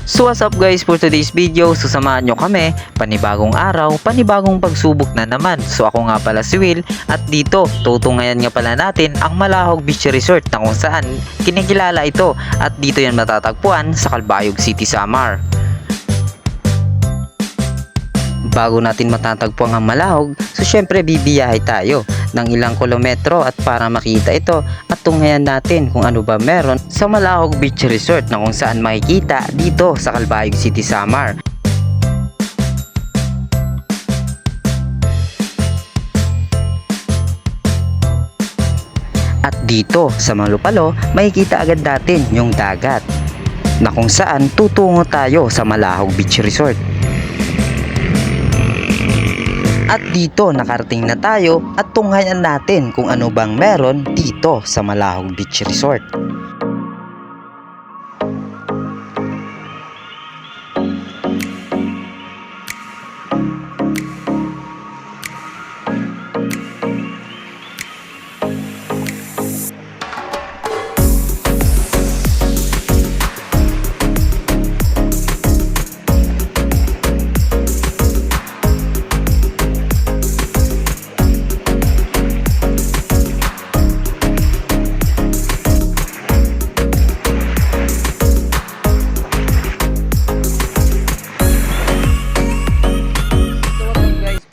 So what's up guys, for today's video, susamahan nyo kami, panibagong araw, panibagong pagsubok na naman. So ako nga pala si Will at dito tutungayan nga pala natin ang Malahog Beach Resort na kung saan kinikilala ito at dito yan matatagpuan sa Calbayog City, Samar. Bago natin matatagpuan ang Malahog, so syempre bibiyahe tayo ng ilang kilometro at para makita ito at tunghayan natin kung ano ba meron sa Malahog Beach Resort na kung saan makikita dito sa Calbayog City, Samar. At dito sa Malupalo, makikita agad natin yung dagat na kung saan tutungo tayo sa Malahog Beach Resort. At dito nakarating na tayo at tunghayan natin kung ano bang meron dito sa Malahog Beach Resort.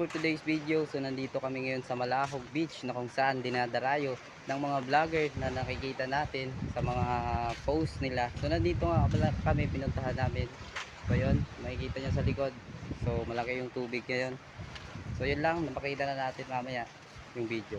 Today's video, so nandito kami ngayon sa Malahog Beach na kung saan dinadarayo ng mga vlogger na nakikita natin sa mga post nila. So nandito nga pala kami, pinuntahan namin. So yun, makikita nyo sa likod, so malaki yung tubig ngayon. So yun lang, napakita na natin mamaya yung video.